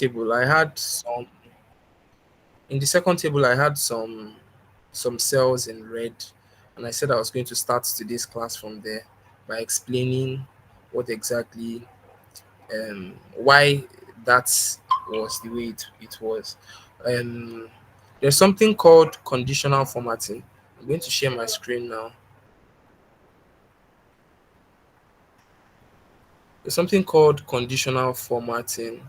table, I had some. In the second table, I had some cells in red, and I said I was going to start today's class from there by explaining what exactly why that was the way it was. Um, there's something called conditional formatting. I'm going to share my screen now. There's something called conditional formatting.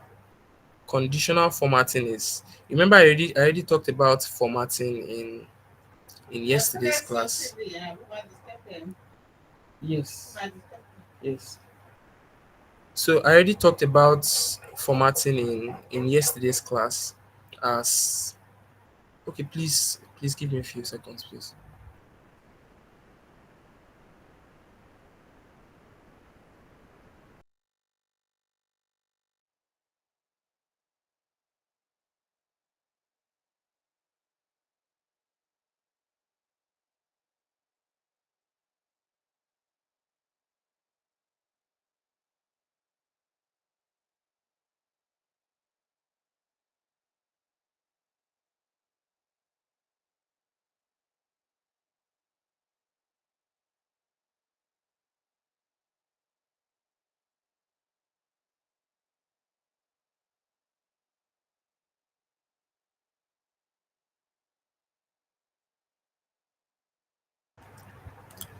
Conditional formatting is, remember, I already talked about formatting in yesterday's class. Yes. Yes. So I already talked about formatting in yesterday's class as, okay, please give me a few seconds, please.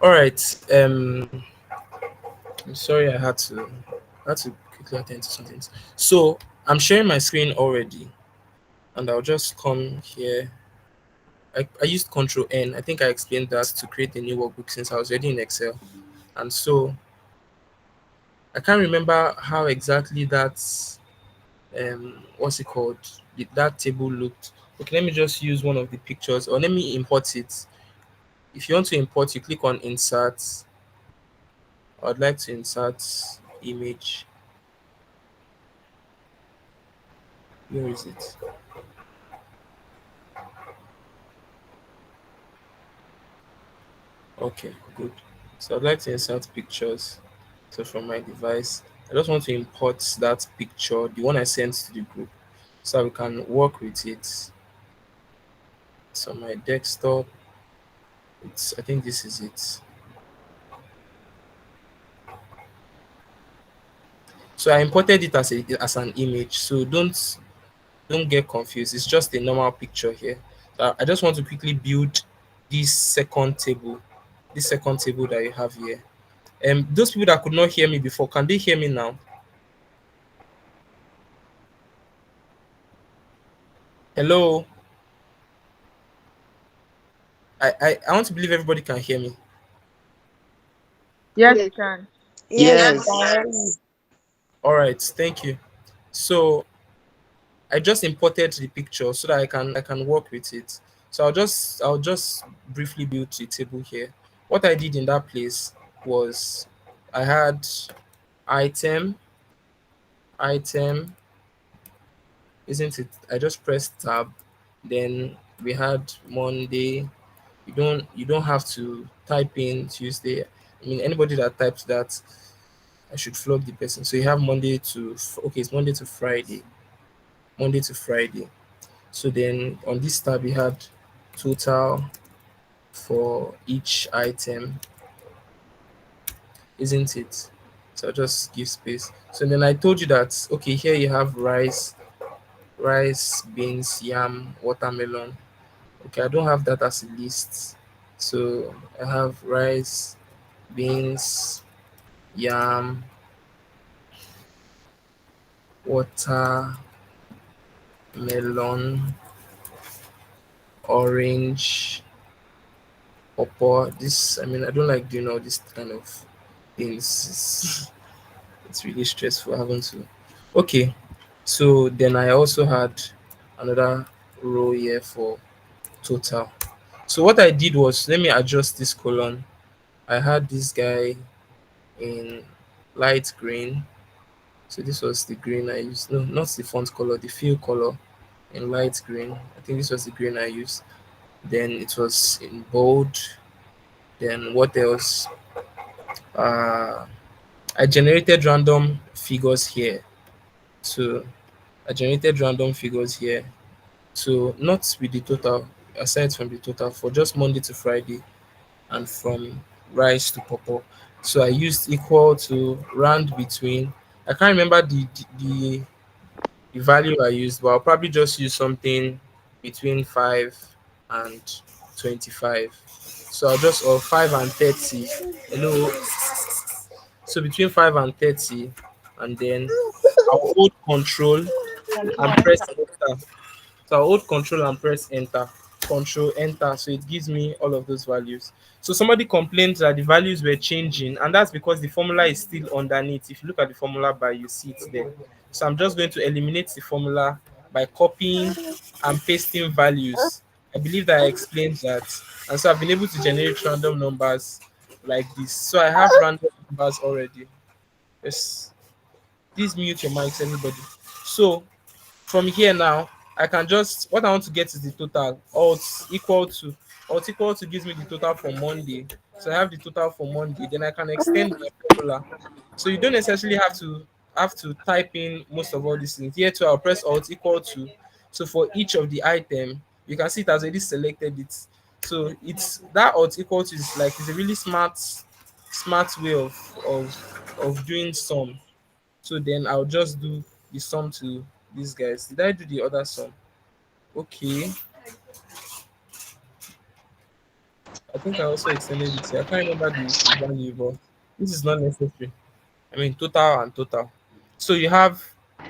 All right. I'm sorry, I had to quickly attend to something. So I'm sharing my screen already, and I'll just come here. I used Control N. I think I explained that to create a new workbook since I was already in Excel. And so I can't remember how exactly what's it called? That table looked. Okay, let me just use one of the pictures, or let me import it. If you want to import, you click on insert. I'd like to insert image. Where is it? Okay, good. So I'd like to insert pictures. So from my device, I just want to import that picture, the one I sent to the group, so we can work with it. So my desktop, I think this is it. So I imported it as an image. So don't get confused. It's just a normal picture here. So I just want to quickly build this second table, that you have here. Those people that could not hear me before, can they hear me now? Hello. I want to believe everybody can hear me. Yes, we can. Yes, we Yes. can. Yes. All right, thank you. So I just imported the picture so that I can work with it. So I'll just briefly build the table here. What I did in that place was I had item, item, isn't it? I just pressed tab. Then we had Monday. You don't have to type in Tuesday. I mean, anybody that types that, I should flog the person. So you have okay, it's Monday to Friday. Monday to Friday. So then on this tab we had total for each item, isn't it? So I'll just give space. So then I told you that, okay, here you have rice, beans, yam, watermelon. Okay, I don't have that as a list. So I have rice, beans, yam, watermelon, orange, pawpaw. This, I mean, I don't like doing all this kind of things. It's really stressful having to. Okay, so then I also had another row here for total. So what I did was, let me adjust this column. I had this guy in light green. So this was the green I used. No, not the font color, the fill color in light green. I think this was the green I used. Then it was in bold. Then what else? Uh, I generated random figures here. So I generated random figures here. So not with the total, aside from the total, for just Monday to Friday and from rice to pawpaw. So I used equal to round between. I can't remember the value I used, but I'll probably just use something between 5 and 25. So I'll just, or 5 and 30. Hello. So between 5 and 30, and then I'll hold control and press enter. So I'll hold control and press enter. Control enter. So it gives me all of those values. So somebody complained that the values were changing, and that's because the formula is still underneath. If you look at the formula bar, you see it there. So I'm just going to eliminate the formula by copying and pasting values. I believe that I explained that. And so I've been able to generate random numbers like this. So I have random numbers already. Yes. Please mute your mics, everybody. So from here now, I can just, what I want to get is the total. Alt equal to gives me the total for Monday. So I have the total for Monday. Then I can extend my formula. So you don't necessarily have to type in most of all these things. Here too, I'll press Alt equal to. So for each of the item, you can see it has already selected it. So it's that Alt equal to is like, it's a really smart way of doing sum. So then I'll just do the sum to these guys. Did I do the other sum? Okay. I think I also extended it here. I can't remember the value, but this is not necessary. I mean, total and total. So you have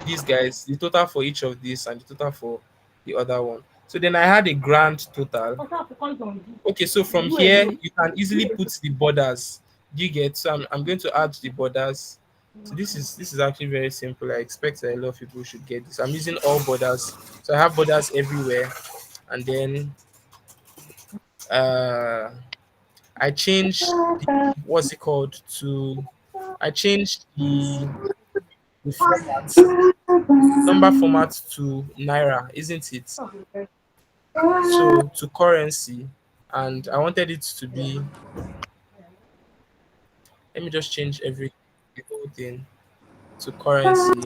these guys, the total for each of these and the total for the other one. So then I had a grand total. Okay, so from here you can easily put the borders. Do you get? So I'm going to add the borders. So this is actually very simple. I expect that a lot of people should get this. I'm using all borders. So I have borders everywhere. And then uh I changed the, what's it called, to, I changed the format, number format to naira, isn't it? So to currency, and I wanted it to be, let me just change the whole thing to currency,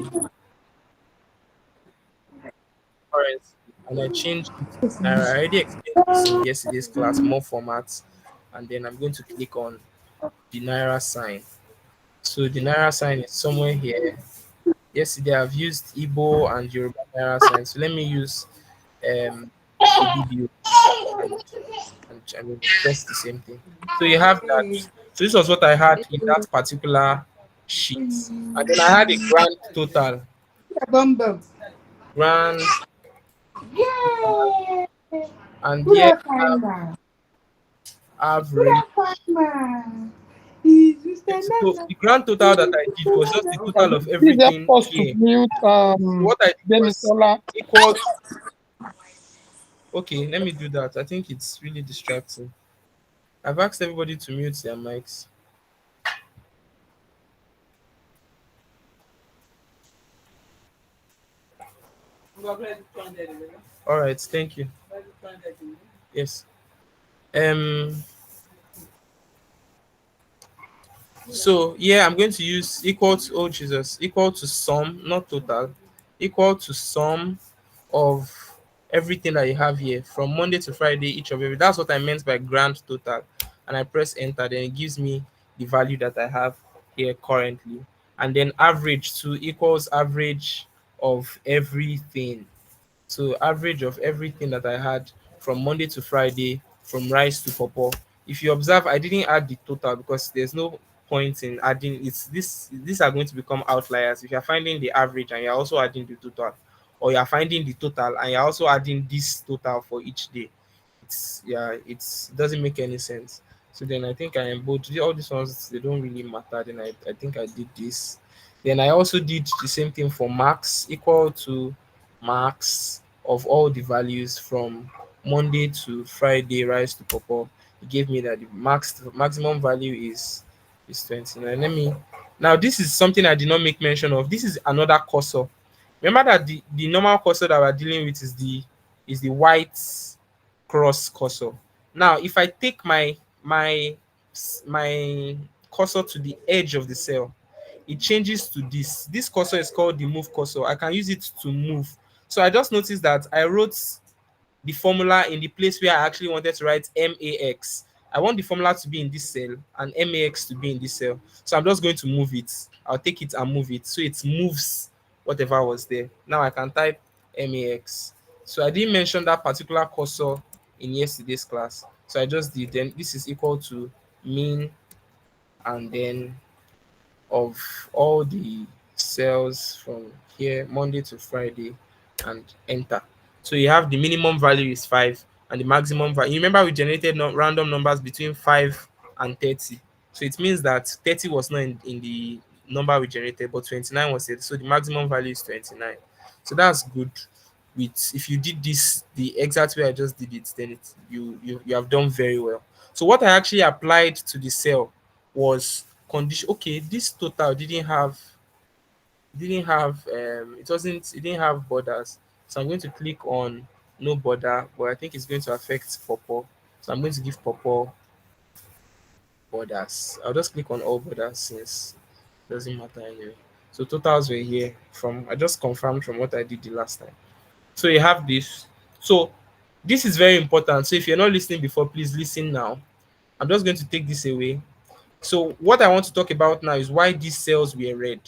and I changed it to naira. I already explained this in yesterday's class, more formats, and then I'm going to click on the naira sign. So the naira sign is somewhere here. Yesterday I've used Igbo and Yoruba naira sign. So let me use Ibibio, and I mean just the same thing. So you have that. So this was what I had in that particular sheet. And then I had a grand total. Grand total. And here I have average. Yes. So the grand total that I did was just the total of Please help everything us to here. mute So what I did was Demisola. equal. Okay, let me do that. I think it's really distracting. I've asked everybody to mute their mics. All right, thank you. Yes. Um. So yeah, I'm going to use equal to, oh Jesus, equal to sum, not total, equal to sum of everything that you have here from Monday to Friday, each of every. That's what I meant by grand total. And I press enter, then it gives me the value that I have here currently. And then average to equals average of everything. So average of everything that I had from Monday to Friday, from rice to pawpaw. If you observe, I didn't add the total because there's no point in adding. It's this. These are going to become outliers. If you're finding the average and you're also adding the total, or you're finding the total and you're also adding this total for each day, it's, yeah, it doesn't make any sense. So then I think I am both, all these ones, they don't really matter. Then I think I did this. Then I also did the same thing for max, equal to max of all the values from Monday to Friday, rise to pawpaw. It gave me that the maximum value is 29. Let me, now this is something I did not make mention of. This is another cursor. Remember that the normal cursor that we're dealing with is the white cross cursor. Now, if I take my cursor to the edge of the cell, it changes to this cursor is called the move cursor. I can use it to move. So I just noticed that I wrote the formula in the place where I actually wanted to write MAX. I want the formula to be in this cell and MAX to be in this cell. So I'm just going to move it. I'll take it and move it. So it moves whatever was there. Now I can type MAX. So I didn't mention that particular cursor in yesterday's class. So I just did. Then this is equal to mean and then of all the cells from here Monday to Friday and enter. So you have the minimum value is 5 and the maximum value. You remember we generated random numbers between 5 and 30. So it means that 30 was not in the number we generated, but 29 was it. So the maximum value is 29. So that's good. With if you did this the exact way I just did it, then you have done very well. So what I actually applied to the cell was condition. Okay, this total didn't have borders. So I'm going to click on no border, but I think it's going to affect purple. So I'm going to give purple borders. I'll just click on all borders since it doesn't matter anyway. So totals were here from I just confirmed from what I did the last time. So you have this. So this is very important. So if you're not listening before, please listen now. I'm just going to take this away. So what I want to talk about now is why these cells were red.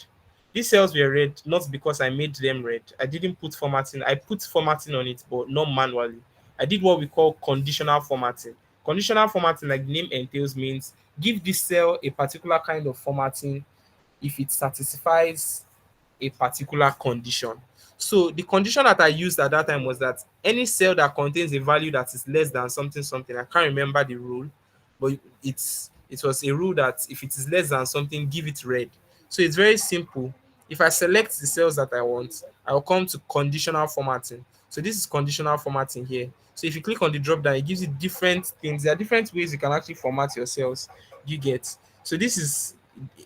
These cells were red not because I made them red. I didn't put formatting. I put formatting on it, but not manually. I did what we call conditional formatting. Conditional formatting, like the name entails, means give this cell a particular kind of formatting if it satisfies a particular condition. So the condition that I used at that time was that any cell that contains a value that is less than something something, I can't remember the rule, but it was a rule that if it is less than something, give it red. So it's very simple. If I select the cells that I want, I'll come to conditional formatting. So this is conditional formatting here. So if you click on the drop down, it gives you different things. There are different ways you can actually format your cells. You get. So this is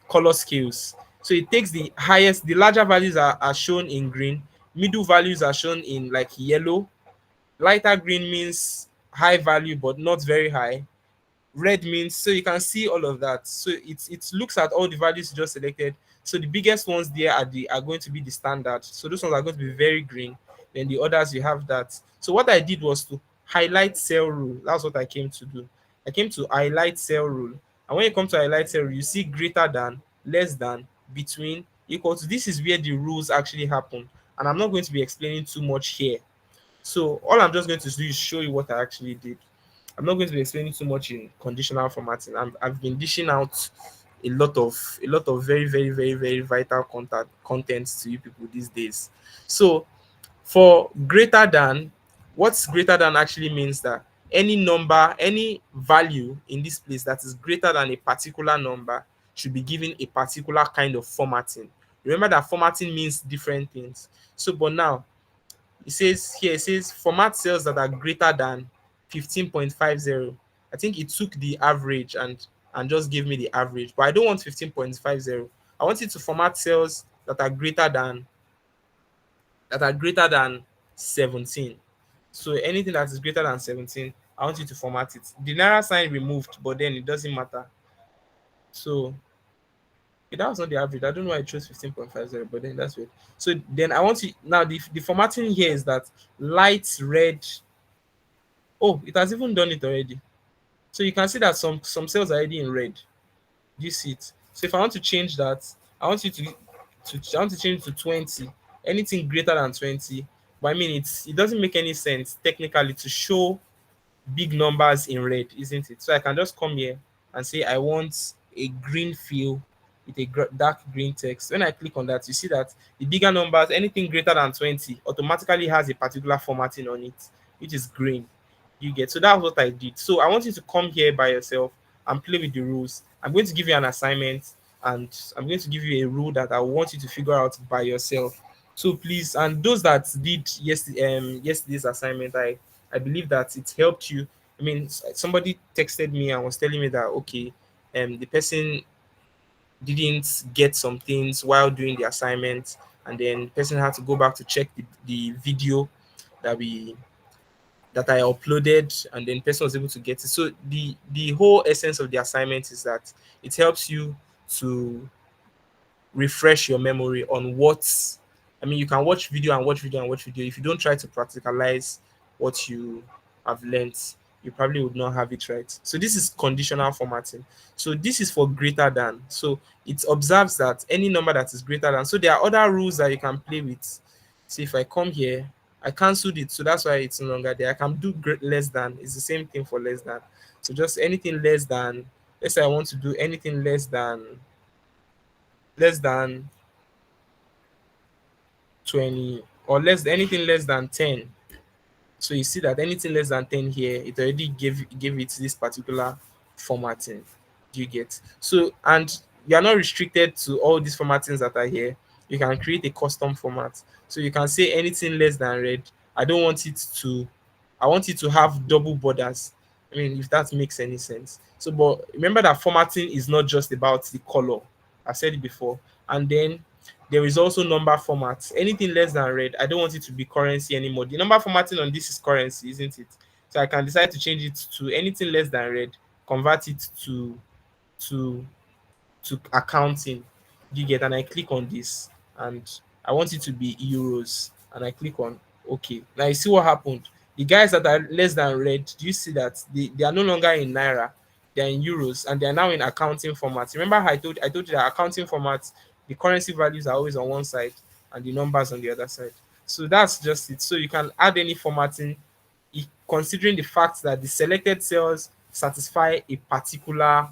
color scales. So it takes the highest, the larger values are shown in green, middle values are shown in like yellow, lighter green means high value but not very high, red means, so you can see all of that. So it looks at all the values you just selected. So the biggest ones there are going to be the standard. So those ones are going to be very green. Then the others you have that. So what I did was to highlight cell rule. That's what I came to do. I came to highlight cell rule. And when you come to highlight cell rule, you see greater than, less than, between, equal to. This is where the rules actually happen. And I'm not going to be explaining too much here. So all I'm just going to do is show you what I actually did. I'm not going to be explaining too much in conditional formatting. I've been dishing out a lot of very very very very vital content to you people these days. So for greater than, what's greater than actually means that any number, any value in this place that is greater than a particular number should be given a particular kind of formatting. Remember that formatting means different things. So but now it says format cells that are greater than 15.50. I think it took the average and just gave me the average, but I don't want 15.50. I want it to format cells that are greater than 17. So anything that is greater than 17, I want you to format it. The naira sign removed, but then it doesn't matter. So that was not the average. I don't know why I chose 15.50, but then that's weird. So then I want to now the formatting here is that light red. Oh, it has even done it already. So you can see that some cells are already in red. Do you see it? So if I want to change that, I want you to I want to change to 20. Anything greater than 20. But I mean it doesn't make any sense technically to show big numbers in red, isn't it? So I can just come here and say I want a green field with a dark green text. When I click on that, you see that the bigger numbers, anything greater than 20, automatically has a particular formatting on it, which is green. You get. So that's what I did. So I want you to come here by yourself and play with the rules. I'm going to give you an assignment and I'm going to give you a rule that I want you to figure out by yourself. So please, and those that did yesterday's assignment, I believe that it helped you. I mean, somebody texted me and was telling me that okay, the person didn't get some things while doing the assignment, and then the person had to go back to check the video that we that I uploaded, and then the person was able to get it. So the whole essence of the assignment is that it helps you to refresh your memory on what, I mean, you can watch video and watch video and watch video. If you don't try to practicalize what you have learnt, you probably would not have it right. So this is conditional formatting. So this is for greater than. So it observes that any number that is greater than. So there are other rules that you can play with. See, if I come here, I cancelled it, so that's why it's no longer there. I can do less than. It's the same thing for less than. So just anything less than. Let's say I want to do anything less than 20, or anything less than 10. So you see that anything less than 10 here, it already gave it this particular formatting. Do you get? So, and you are not restricted to all these formattings that are here. You can create a custom format. So you can say anything less than red. I don't want it to, I want it to have double borders. I mean, if that makes any sense. So, but remember that formatting is not just about the color. I said it before. And then there is also number formats. Anything less than red, I don't want it to be currency anymore. The number formatting on this is currency, isn't it? So I can decide to change it to anything less than red, convert it to accounting. Do you get? And I click on this, and I want it to be euros, and I click on OK. Now you see what happened. The guys that are less than red, do you see that they are no longer in naira, they are in euros, and they are now in accounting format. Remember how I told you that accounting formats, the currency values are always on one side and the numbers on the other side. So that's just it. So you can add any formatting, considering the fact that the selected cells satisfy a particular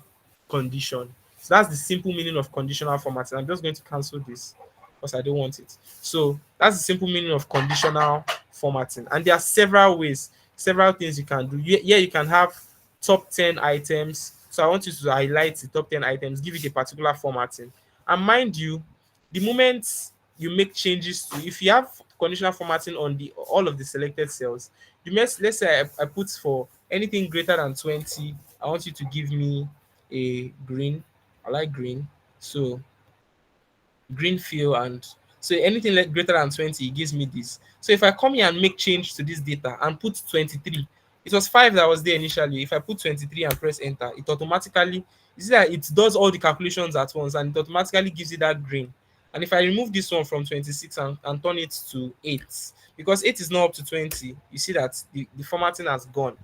condition. So that's the simple meaning of conditional formatting. I'm just going to cancel this because I don't want it. So that's the simple meaning of conditional formatting. And there are several ways, several things you can do. Here you can have top 10 items. So I want you to highlight the top 10 items, give it a particular formatting. And mind you, the moment you make changes to, if you have conditional formatting on the all of the selected cells, let's say I put for anything greater than 20, I want you to give me a green. I like green. So green fill, and so anything greater than 20, it gives me this. So if I come here and make change to this data and put 23, it was 5 that was there initially. If I put 23 and press enter, it automatically, you see that it does all the calculations at once and it automatically gives you that green. And if I remove this one from 26 and turn it to 8, because 8 is not up to 20, you see that the formatting has gone.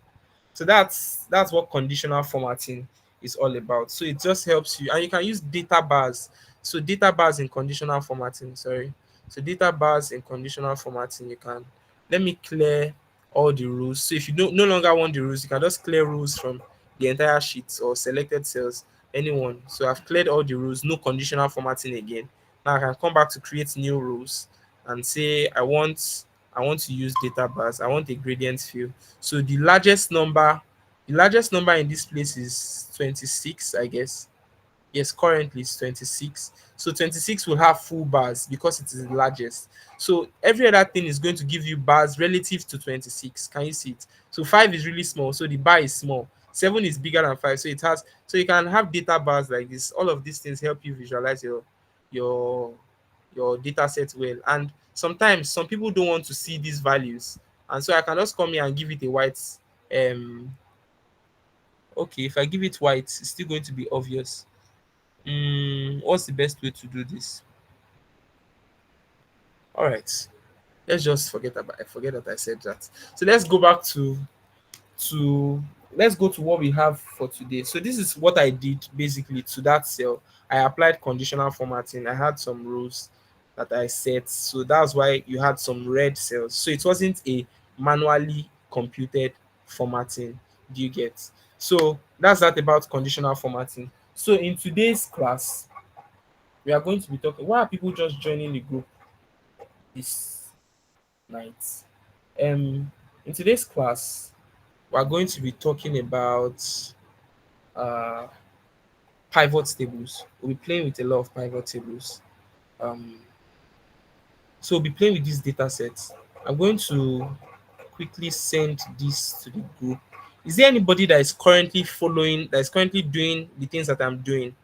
So that's what conditional formatting is all about. So it just helps you, and you can use data bars. So data bars in conditional formatting, sorry. So data bars in conditional formatting, you can, let me clear all the rules. So if you no longer want the rules, you can just clear rules from the entire sheet or selected cells, anyone. So I've cleared all the rules, no conditional formatting again. Now I can come back to create new rules and say I want to use data bars. I want a gradient field. So the largest number in this place is 26, I guess. Yes, currently it's 26. So 26 will have full bars because it is the largest. So every other thing is going to give you bars relative to 26. Can you see it? So 5 is really small, so the bar is small. 7 is bigger than 5, so it has, so you can have data bars like this. All of these things help you visualize your your data set well. And sometimes some people don't want to see these values, and so I can just come here and give it a white. Okay, if I give it white, it's still going to be obvious. What's the best way to do this? All right, let's just forget about, I forget that I said that. So let's go back to let's go to what we have for today. So this is what I did basically to that cell. I applied conditional formatting. I had some rules that I set. So that's why you had some red cells. So it wasn't a manually computed formatting. Do you get? So that's that about conditional formatting. So in today's class, we are going to be talking. Why are people just joining the group this night? In today's class, we are going to be talking about uh, pivot tables. We'll be playing with a lot of pivot tables. Um, so we'll be playing with these data sets. I'm going to quickly send this to the group. Is there anybody that is currently following, that is currently doing the things that I'm doing?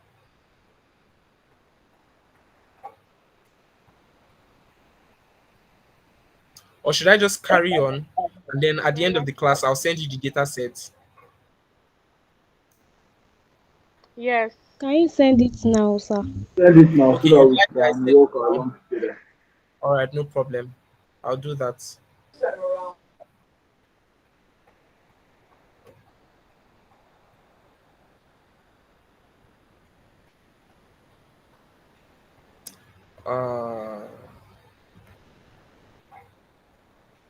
Or should I just carry on and then at the end of the class, I'll send you the data set? Yes. Can you send it now, sir? Send it now so Okay, that you'd we like I can said work now? along together. All right, no problem. I'll do that. Uh,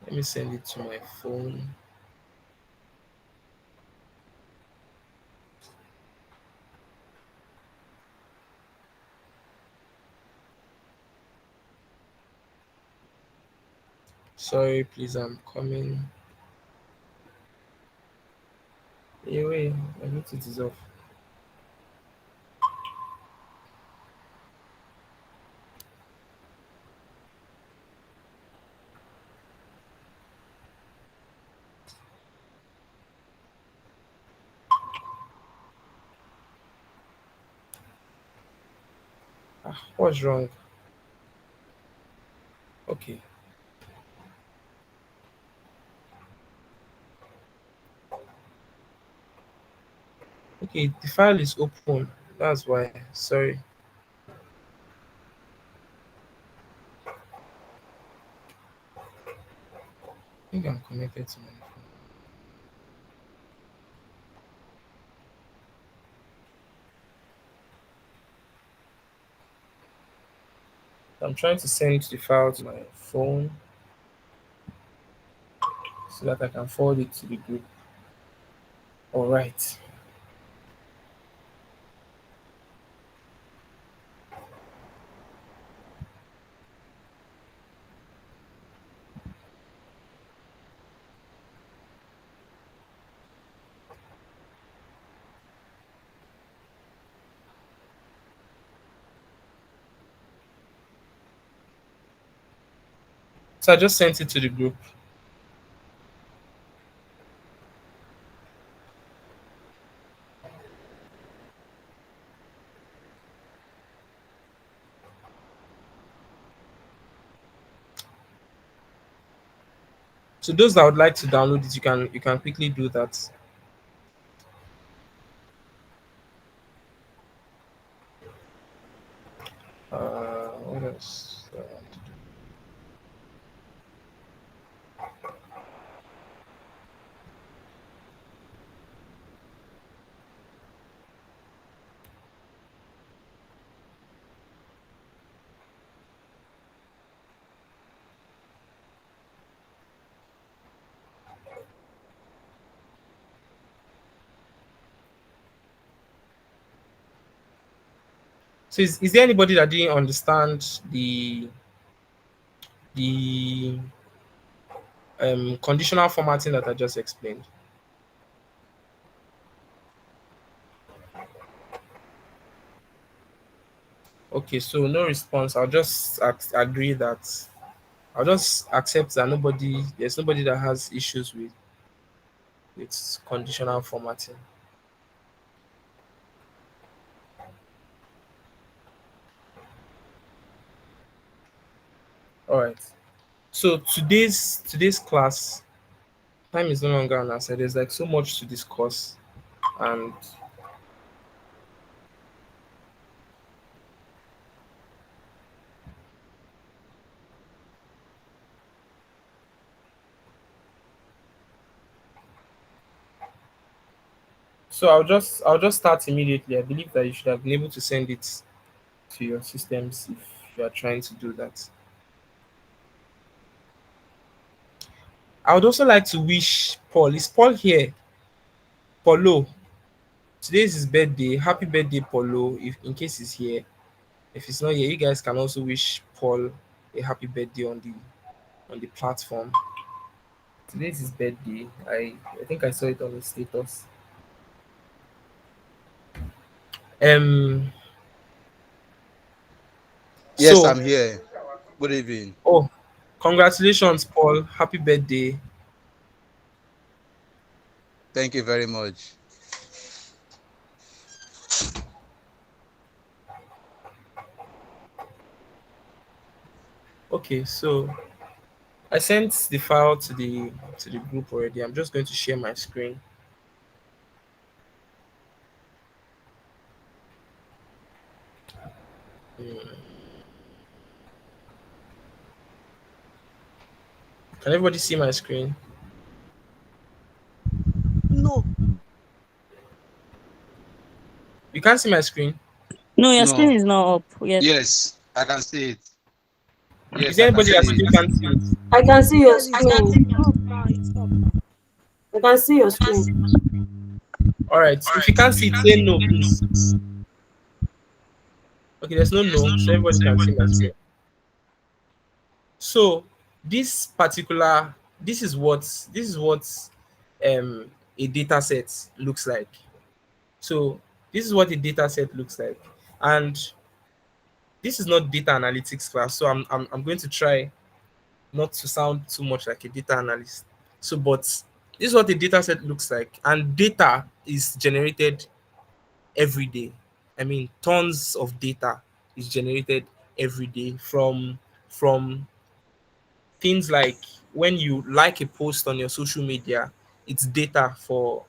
Let me send it to my phone. Sorry, please, I'm coming. Hey, wait, my Bluetooth is off. Ah, what's wrong? Okay, okay, the file is open. That's why. Sorry. I think I'm connected to my phone. I'm trying to send the file to my phone so that I can forward it to the group. All right. So I just sent it to the group. So those that would like to download it, you can quickly do that. What else? So is there anybody that didn't understand the conditional formatting that I just explained? Okay, so no response. I'll just agree that I'll just accept that there's nobody that has issues with conditional formatting. All right. So today's class, time is no longer on our side. There's like so much to discuss, and so I'll just start immediately. I believe that you should have been able to send it to your systems if you are trying to do that. I would also like to wish Paul. Is Paul here? Paulo. Today is his birthday. Happy birthday, Paulo. If in case he's here. If he's not here, you guys can also wish Paul a happy birthday on the platform. Today is his birthday. I think I saw it on his status. Um Yes, so I'm here. Good evening. oh, congratulations, Paul. Happy birthday. Thank you very much. Okay, so I sent the file to the group already. I'm just going to share my screen. Can everybody see my screen? No. You can't see my screen. No, your screen No. is not up yet. Yes, I can see it. Is Yes, there I can anybody that see still it. can't see it? I can see your Yes, it's screen. up now. It's up now. I can see your screen. All right. If you can't see it, say no, please. Okay, there's no no, so everybody can see my screen. So this particular, this is what um a data set looks like. So this is what a data set looks like, and this is not data analytics class. So I'm going to try not to sound too much like a data analyst. So, but this is what a data set looks like, and data is generated every day. I mean, tons of data is generated every day from things like when you like a post on your social media, it's data for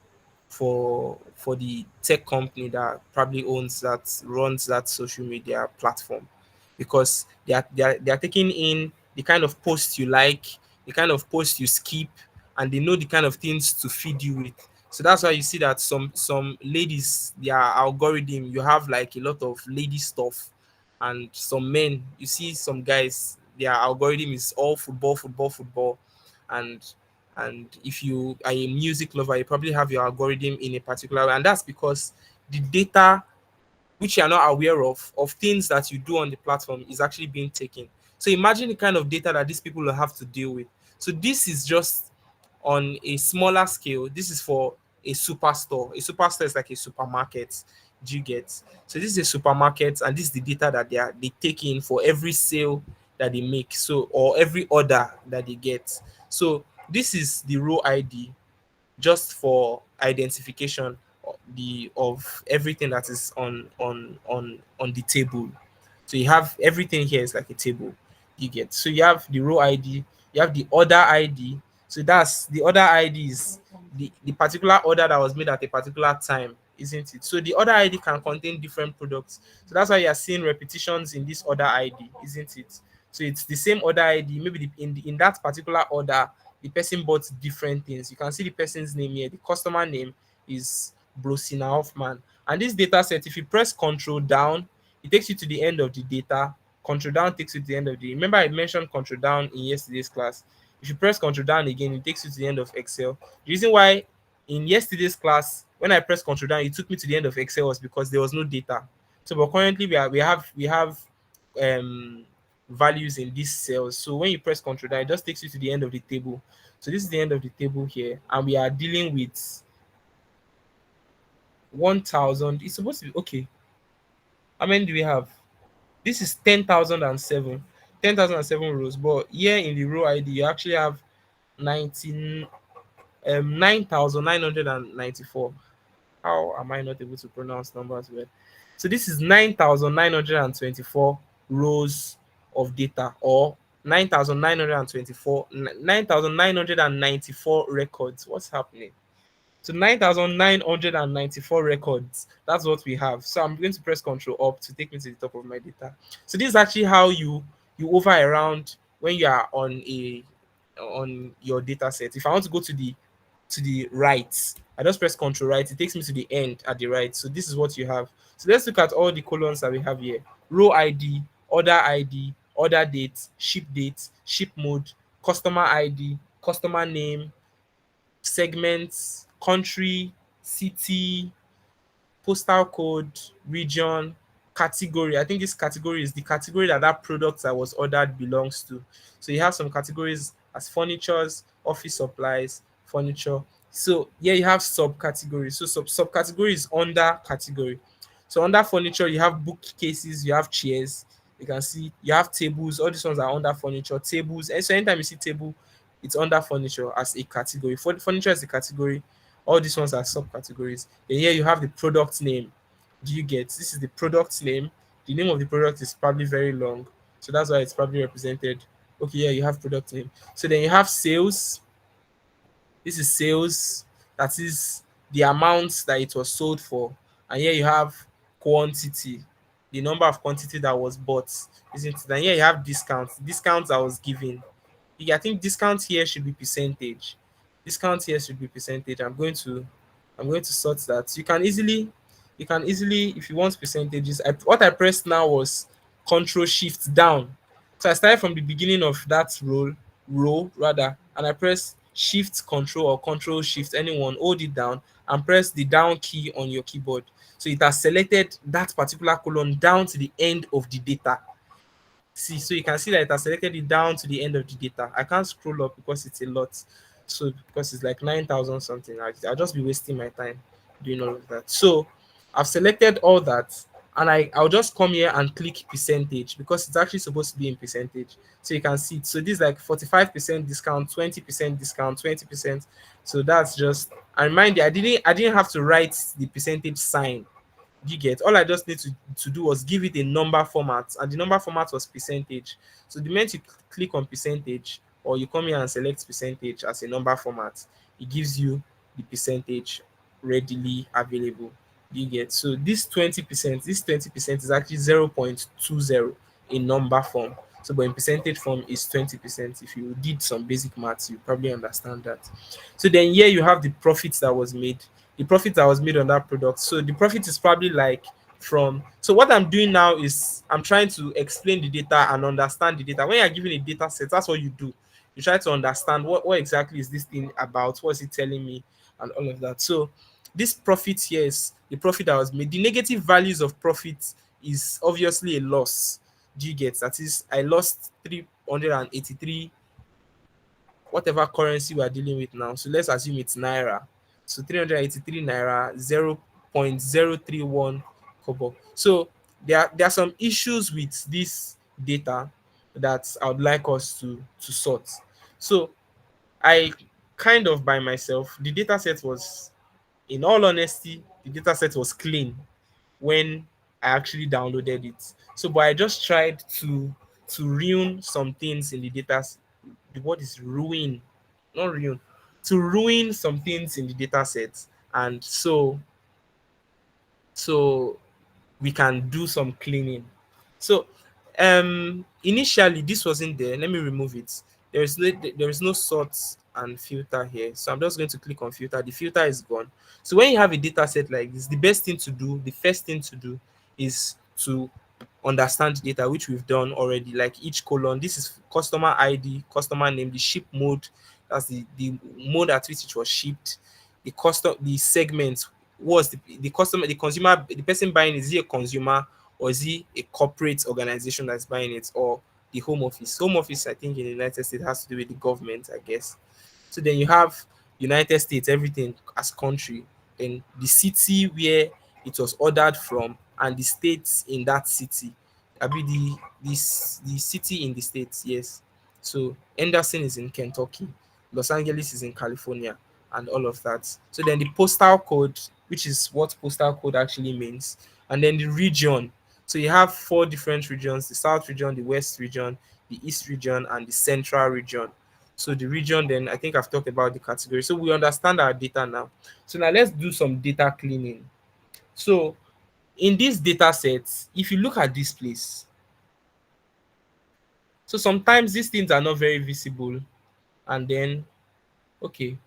the tech company that probably owns that, runs that social media platform, because they are taking in the kind of post you like, the kind of post you skip, and they know the kind of things to feed you with. So that's why you see that some ladies, their algorithm, you have like a lot of lady stuff, and some men, you see some guys, their algorithm is all football, football, football. And and if you are a music lover, you probably have your algorithm in a particular way, and that's because the data which you are not aware of things that you do on the platform is actually being taken. So imagine the kind of data that these people will have to deal with. So this is just on a smaller scale. This is for a superstore. A superstore is like a supermarket. Do you get? So this is a supermarket, and this is the data that they take in for every sale that they make. So, or every order that they get. So this is the row ID, just for identification of everything that is on the table. So you have everything here is like a table. You get, so you have the row ID, you have the order ID. So that's the order ID is the particular order that was made at a particular time, isn't it? So the order ID can contain different products. So that's why you are seeing repetitions in this order ID, isn't it? So it's the same order ID. Maybe in that particular order, the person bought different things. You can see the person's name here. The customer name is Brosina Hoffman. And this data set, if you press Control down, it takes you to the end of the data. Control down takes you to the end of the. Remember, I mentioned control down in yesterday's class. If you press control down again, it takes you to the end of Excel. The reason why in yesterday's class, when I pressed control down, it took me to the end of Excel was because there was no data. So, but currently we have um values in these cells. So when you press control down, it just takes you to the end of the table. So this is the end of the table here, and we are dealing with 1,000. It's supposed to be okay. How many do we have? This is 10,007. 10,007 rows, but here in the row ID, you actually have 19 9,994. How am I not able to pronounce numbers well? So this is 9,924 rows of data, or 9,924, 9,994 records. What's happening? So 9,994 records. That's what we have. So I'm going to press Control Up to take me to the top of my data. So this is actually how you hover around when you are on your data set. If I want to go to the right, I just press Control right. It takes me to the end at the right. So this is what you have. So let's look at all the columns that we have here: row ID, order date, ship mode, customer ID, customer name, segments, country, city, postal code, region, category. I think this category is the category that that product that was ordered belongs to. So you have some categories as furnitures, office supplies, furniture. So here you have subcategories. So subcategory is under category. So under furniture, you have bookcases, you have chairs. You can see you have tables. All these ones are under furniture. Tables. And so anytime you see table, it's under furniture as a category. For furniture is a category, all these ones are subcategories. Then here you have the product name. Do you get? This is the product name. The name of the product is probably very long, so that's why it's probably represented. Okay, yeah, you have product name. So then you have sales. This is sales. That is the amount that it was sold for. And here you have quantity. the number of quantity that was bought, isn't it? And here you have discounts I was given. I think discount here should be percentage. Discount here should be percentage. I'm going to sort that. You can easily, if you want percentages, what I pressed now was Control Shift down. So I started from the beginning of that row rather, and I press Shift Control or Control Shift, anyone, hold it down and press the down key on your keyboard. So it has selected that particular column down to the end of the data. See, so you can see that it has selected it down to the end of the data. I can't scroll up because it's a lot. So because it's like 9,000 something, I'll just be wasting my time doing all of that. So I've selected all that, and I'll just come here and click percentage because it's actually supposed to be in percentage. So you can see it. So this is like 45% discount, 20% discount, 20%. So that's just, and mind you, I didn't have to write the percentage sign. You get, all I just need to do was give it a number format, and the number format was percentage. So the moment you click on percentage, or you come here and select percentage as a number format, it gives you the percentage readily available. You get, so this 20% is actually 0.20 in number form. So but in percentage form is 20%. If you did some basic maths, you probably understand that. So then here you have the profits that was made, on that product. So the profit is probably like from, so what I'm doing now is I'm trying to explain the data and understand the data. When you're given a data set, that's what you do. You try to understand what exactly is this thing about, what is it telling me, and all of that. So this profit here is the profit that was made. The negative values of profit is obviously a loss. Do you get? That is, I lost 383, whatever currency we are dealing with now. So let's assume it's naira. So 383 naira, 0.031 kobo. So there are some issues with this data that I would like us to sort. So I kind of by myself, the data set was, in all honesty, the data set was clean when I actually downloaded it. So, but I just tried to ruin some things in the data. The word is ruin, not ruin. To ruin some things in the data set, and so we can do some cleaning. So initially this wasn't there. Let me remove it. There is no sort and filter here. So I'm just going to click on filter. The filter is gone. So when you have a data set like this, the best thing to do, the first thing to do is to understand the data, which we've done already. Like each column, this is customer ID, customer name, the ship mode, that's the mode at which it was shipped, the segment was the customer, the consumer, the person buying, is he a consumer or is he a corporate organization that's buying it, or the home office? Home office, I think in the United States, has to do with the government, I guess. So then you have United States, everything as country, then the city where it was ordered from, and the states in that city. I mean the city in the states, yes. So Henderson is in Kentucky, Los Angeles is in California, and all of that. So then the postal code, which is what postal code actually means, and then the region. So you have four different regions: the South region, the West region, the East region, and the Central region. So the region, then I think I've talked about the category. So we understand our data now. So now let's do some data cleaning. So in this data set, if you look at this place, so sometimes these things are not very visible. And then, okay,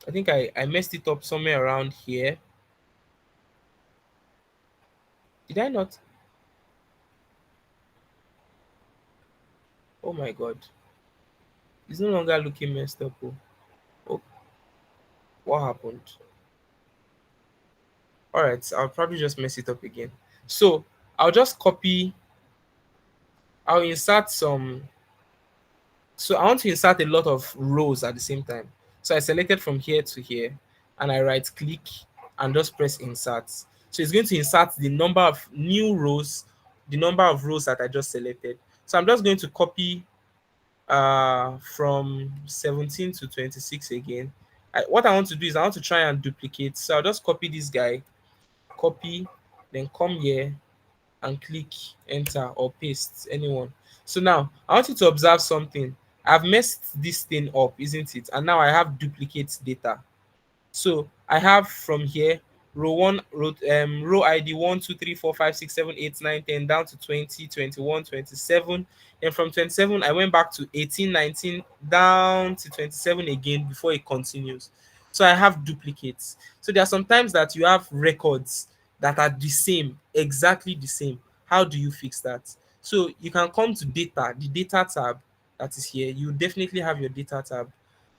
I think I messed it up somewhere around here. Did I not? Oh my God. It's no longer looking messed up. Oh, what happened? All right, I'll probably just mess it up again. So I'll just copy, I'll insert some. So I want to insert a lot of rows at the same time. So I selected from here to here, and I right click and just press insert. So it's going to insert the number of new rows, the number of rows that I just selected. So I'm just going to copy from 17 to 26 again. What I want to do is I want to try and duplicate. So I'll just copy this guy, copy, then come here and click enter or paste, anyone. So now I want you to observe something. I've messed this thing up, isn't it? And now I have duplicate data. So I have from here row ID 1, 2, 3, 4, 5, 6, 7, 8, 9, 10 down to 20, 21, 27. Then from 27, I went back to 18, 19, down to 27 again before it continues. So I have duplicates. So there are some times that you have records that are the same, exactly the same. How do you fix that? So you can come to data, the data tab that is here. You definitely have your data tab.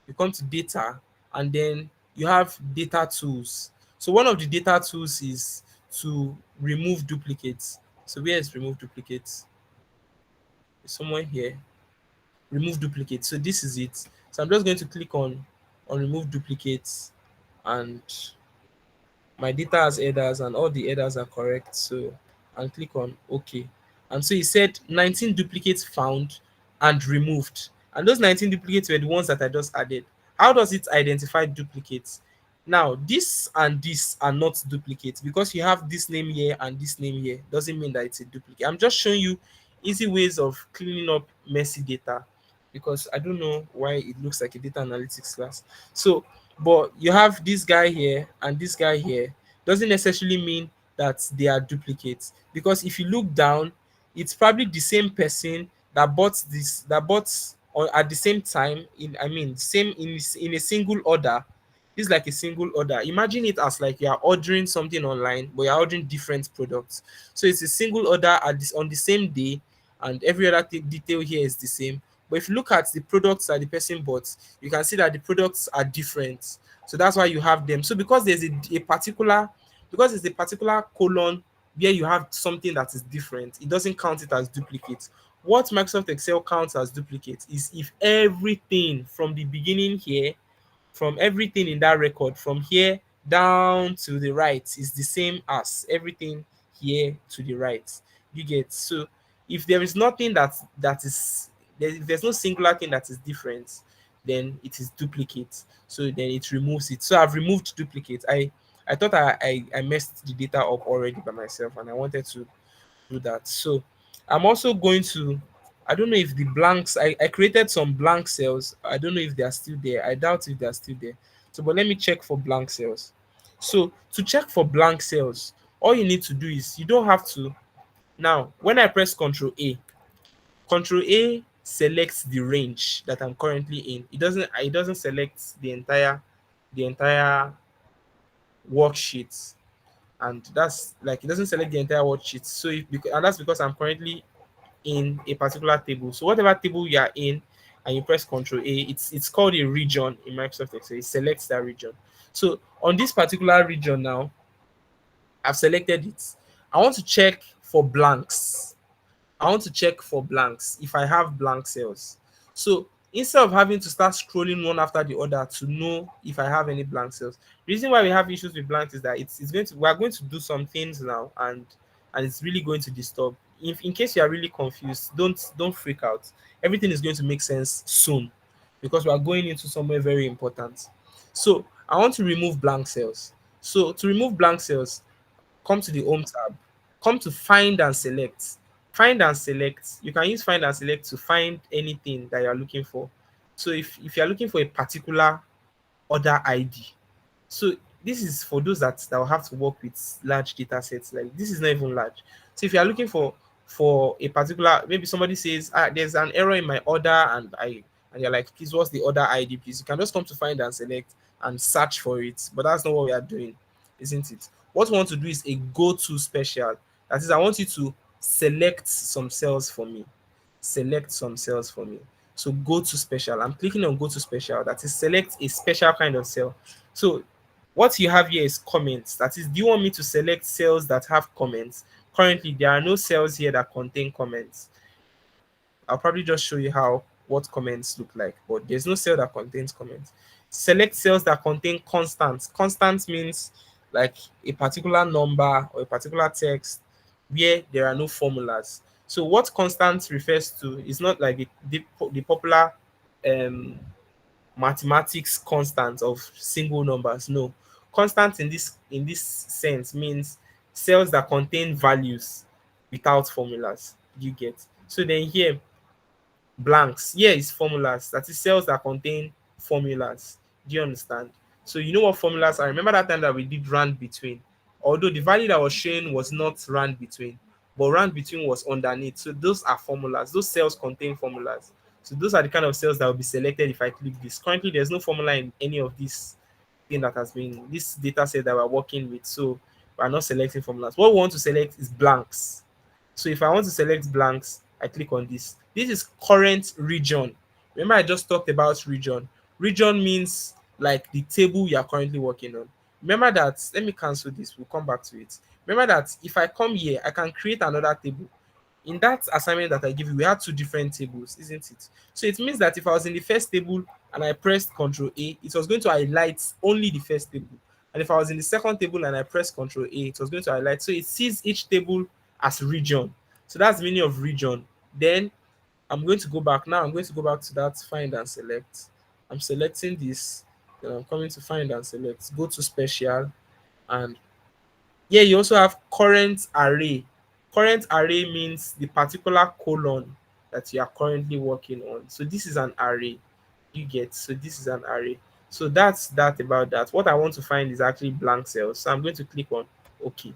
You come to data, and then you have data tools. So one of the data tools is to remove duplicates. So where is remove duplicates? Is someone here? Remove duplicates. So this is it. So I'm just going to click on remove duplicates, and my data has headers and all the headers are correct. So and click on OK. And so it said 19 duplicates found and removed. And those 19 duplicates were the ones that I just added. How does it identify duplicates? Now, this and this are not duplicates because you have this name here and this name here. Doesn't mean that it's a duplicate. I'm just showing you easy ways of cleaning up messy data because I don't know why it looks like a data analytics class. So but you have this guy here and this guy here doesn't necessarily mean that they are duplicates because if you look down, it's probably the same person that bought or at the same time in I mean same in a single order. This is like a single order. Imagine it as like you are ordering something online, but you're ordering different products. So it's a single order at this on the same day, and every other detail here is the same. But if you look at the products that the person bought, you can see that the products are different. So that's why you have them. So because there's a particular because it's a particular colon where you have something that is different, it doesn't count it as duplicate. What Microsoft Excel counts as duplicate is if everything from the beginning here, from everything in that record, from here down to the right, is the same as everything here to the right. You get so if there is nothing that is if there's no singular thing that is different, then it is duplicate. So then it removes it. So I've removed duplicate. I thought I messed the data up already by myself and I wanted to do that. So I'm also going to, I don't know if the blanks, I created some blank cells. I don't know if they are still there. I doubt if they are still there. So, but let me check for blank cells. So to check for blank cells, all you need to do is you don't have to. Now, when I press Control A selects the range that I'm currently in. It doesn't select the entire worksheet, and that's like it doesn't select the entire worksheet. So and that's because I'm currently in a particular table. So whatever table you are in and you press Control A, it's called a region in Microsoft Excel. It selects that region. So on this particular region now, I've selected it. I want to check for blanks. I want to check for blanks if I have blank cells. So instead of having to start scrolling one after the other to know if I have any blank cells, the reason why we have issues with blanks is that it's going to we are going to do some things now, and it's really going to disturb. If in case you are really confused, don't freak out. Everything is going to make sense soon because we are going into somewhere very important. So I want to remove blank cells. So to remove blank cells, come to the home tab, come to find and select. Find and select. You can use find and select to find anything that you're looking for. So if you're looking for a particular order ID, so this is for those that will have to work with large data sets. Like this is not even large. So if you are looking for a particular, maybe somebody says there's an error in my order, and you're like, please, what's the order ID, please? You can just come to find and select and search for it. But that's not what we are doing, isn't it? What we want to do is a go-to special. That is, I want you to select some cells for me. Select some cells for me. So go to special. I'm clicking on go to special. That is select a special kind of cell. So what you have here is comments. That is, do you want me to select cells that have comments? Currently, there are no cells here that contain comments. I'll probably just show you how what comments look like, but there's no cell that contains comments. Select cells that contain constants. Constants means like a particular number or a particular text where there are no formulas. So what constant refers to is not like the popular um, mathematics constant of single numbers. No, constant in this sense means cells that contain values without formulas. You get so then here blanks. Here is formulas. That is cells that contain formulas. Do you understand? So you know what formulas are. Remember that time that we did rand between. although the value that was showing was not rand between, but rand between was underneath. So those are formulas. Those cells contain formulas. So those are the kind of cells that will be selected if I click this. Currently, there's no formula in any of this thing that has been this data set that we're working with. So we're not selecting formulas. What we want to select is blanks. So if I want to select blanks, I click on this. This is current region. Remember, I just talked about region. Region means like the table you are currently working on. Remember that, let me cancel this, we'll come back to it. Remember that if I come here, I can create another table. In that assignment that I give you, we had two different tables, isn't it? So it means that if I was in the first table and I pressed Control A, it was going to highlight only the first table. And if I was in the second table and I pressed Control A, it was going to highlight. So it sees each table as region. So that's the meaning of region. Then I'm going to go back now. I'm going to go back to that find and select. I'm selecting this. Then I'm coming to find and select. Go to special, and yeah, you also have current array. Current array means the particular column that you are currently working on. So this is an array. You get, so this is an array. So that's that about that. What I want to find is actually blank cells. So I'm going to click on OK.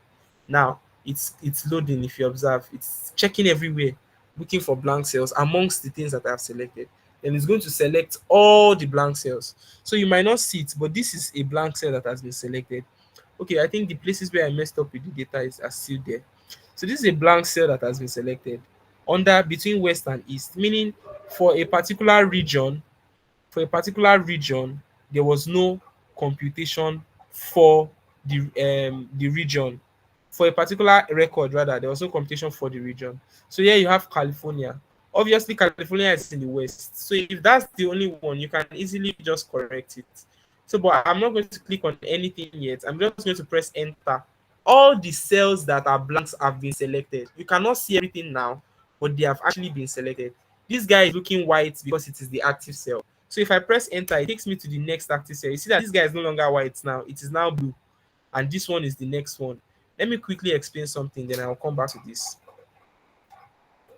Now it's loading. If you observe, it's checking everywhere, looking for blank cells amongst the things that I have selected. Then it's going to select all the blank cells. So you might not see it, but this is a blank cell that has been selected. Okay, I think the places where I messed up with the data are still there. So this is a blank cell that has been selected under between west and east, meaning for a particular region, there was no computation for the region. For a particular record, rather, there was no computation for the region. So here you have California. Obviously, California is in the west. So if that's the only one, you can easily just correct it. So, but I'm not going to click on anything yet. I'm just going to press enter. All the cells that are blanks have been selected. You cannot see everything now, but they have actually been selected. This guy is looking white because it is the active cell. So if I press enter, it takes me to the next active cell. You see that this guy is no longer white now. It is now blue. And this one is the next one. Let me quickly explain something, then I'll come back to this.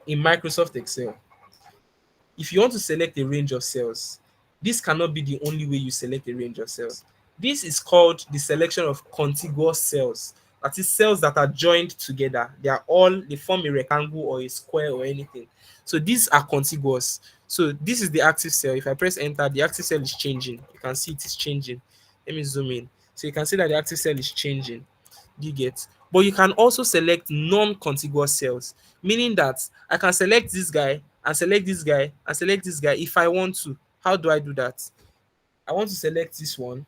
In Microsoft Excel, if you want to select a range of cells, this cannot be the only way you select a range of cells. This is called the selection of contiguous cells. That is cells that are joined together. They form a rectangle or a square or anything. So these are contiguous. So this is the active cell. If I press enter, the active cell is changing. You can see it is changing. Let me zoom in. So you can see that the active cell is changing. Do you get? But you can also select non-contiguous cells, meaning that I can select this guy and select this guy and select this guy if I want to. How do I do that? I want to select this one,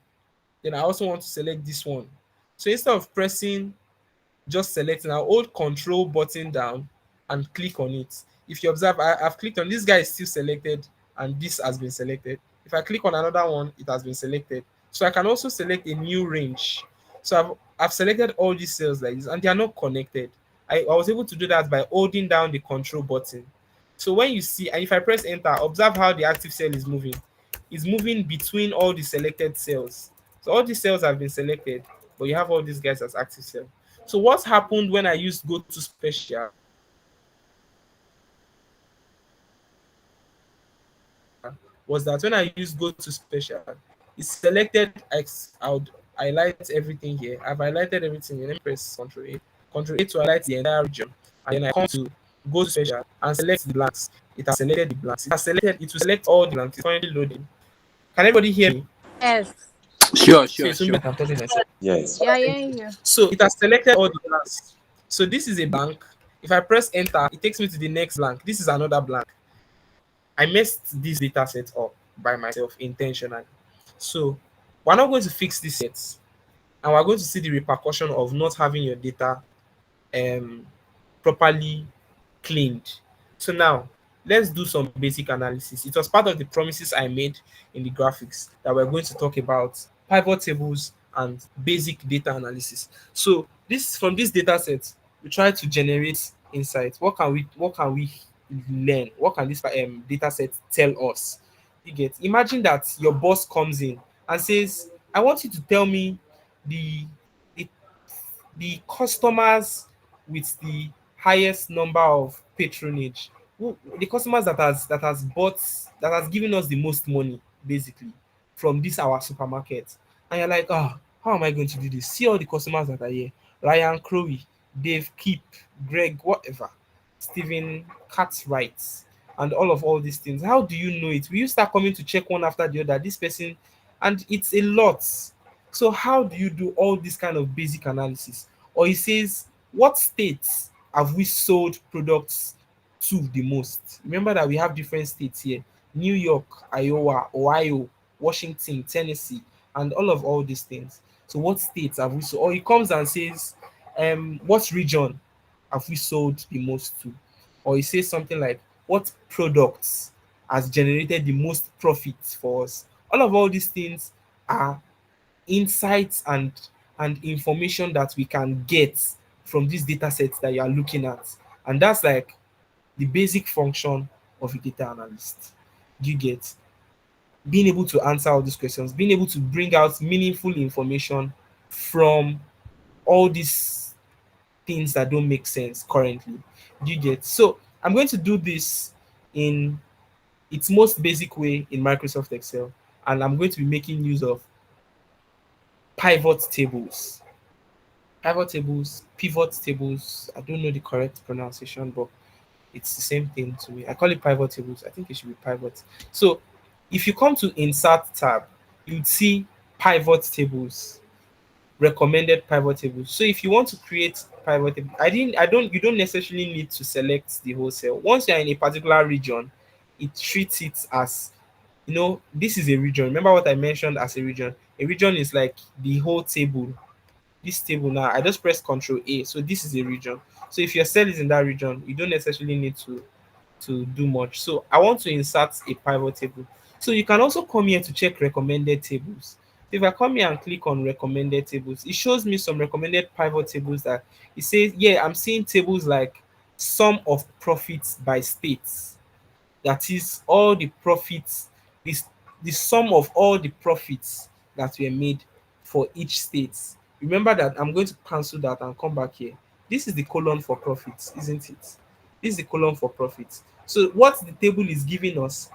then I also want to select this one. So instead of pressing, just selecting, I'll hold Control button down and click on it. If you observe, I've clicked on this guy is still selected and this has been selected. If I click on another one, it has been selected. So I can also select a new range. So I've selected all these cells like this and they are not connected. I was able to do that by holding down the Control button. So when you see, and if I press enter, observe how the active cell is moving. It's moving between all the selected cells. So all these cells have been selected, but you have all these guys as active cell. So what happened when I used go to special was that when I used go to special, it selected X. I would highlight everything here. I've highlighted everything here. Let me press Control A. Control A to highlight the entire region. And then I come to go to special and select the blanks. It has selected the blanks. It will select all the blanks. It's currently loading. Can everybody hear me? Yes. Sure, So sure, it's sure. I'm talking myself. Yes. Yeah, yeah, yeah. So it has selected all the blanks. So this is a blank. If I press enter, it takes me to the next blank. This is another blank. I messed this data set up by myself intentionally. So we're not going to fix this yet. And we're going to see the repercussion of not having your data um, properly cleaned. So now let's do some basic analysis. It was part of the promises I made in the graphics that we're going to talk about pivot tables and basic data analysis. So this from this data set, we try to generate insights. What can we learn? What can this data set tell us? You get, imagine that your boss comes in and says, I want you to tell me the the, the customers with the highest number of patronage, the customers that has given us the most money basically from this our supermarket. And you're like, oh, how am I going to do this? See all the customers that are here. Ryan Crowe, Dave Keep, Greg whatever, Stephen Cartwright, and all these things. How do you know it? Will you start coming to check one after the other? This person, and it's a lot. So how do you do all this kind of basic analysis? Or he says, what states have we sold products to the most? Remember that we have different states here: New York, Iowa, Ohio, Washington, Tennessee, and all these things. So what states have we sold? Or he comes and says, what region have we sold the most to? Or he says something like, what products has generated the most profit for us? All these things are insights and information that we can get from these data sets that you are looking at. And that's like the basic function of a data analyst. Do you get? Being able to answer all these questions, being able to bring out meaningful information from all these things that don't make sense currently. Do you get? So I'm going to do this in its most basic way in Microsoft Excel, and I'm going to be making use of pivot tables. Pivot tables, pivot tables. I don't know the correct pronunciation, but it's the same thing to me. I call it pivot tables. I think it should be pivot. So if you come to insert tab, you'd see pivot tables, recommended pivot tables. So if you want to create pivot table, you don't necessarily need to select the whole cell. Once you're in a particular region, it treats it as, this is a region. Remember what I mentioned as a region? A region is like the whole table. This table now, I just press Control A. So this is a region. So if your cell is in that region, you don't necessarily need to do much. So I want to insert a pivot table. So you can also come here to check recommended tables. So if I come here and click on recommended tables, it shows me some recommended pivot tables that it says, yeah, I'm seeing tables like sum of profits by states. That is all the profits, this the sum of all the profits that were made for each state. Remember that I'm going to cancel that and come back here. This is the column for profits, isn't it? This is the column for profits. So what the table is giving us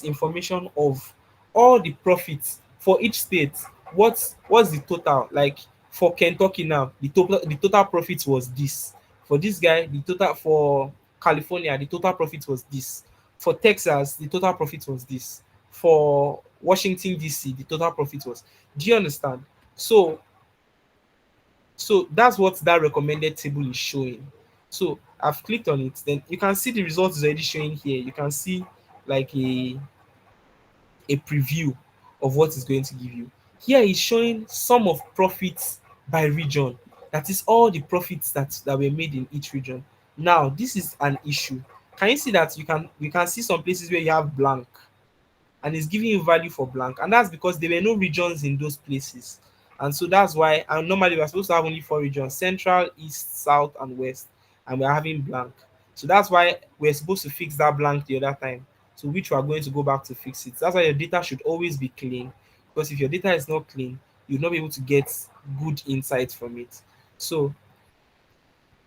information of all the profits for each state. What's the total? Like for Kentucky now, the total profit was this. For this guy, the total for California, the total profit was this. For Texas, the total profit was this. For Washington DC, the total profit was. Do you understand? So that's what that recommended table is showing. So I've clicked on it. Then you can see the results is already showing here. You can see like a preview of what it's going to give you. Here is showing sum of profits by region. That is all the profits that were made in each region. Now, this is an issue. Can you see that you can see some places where you have blank and it's giving you value for blank, and that's because there were no regions in those places. And so that's why, and normally we're supposed to have only four regions: central, east, south, and west, and we're having blank. So that's why we're supposed to fix that blank the other time, so which we are going to go back to fix it. That's why your data should always be clean, because if your data is not clean, you'll not be able to get good insights from it. So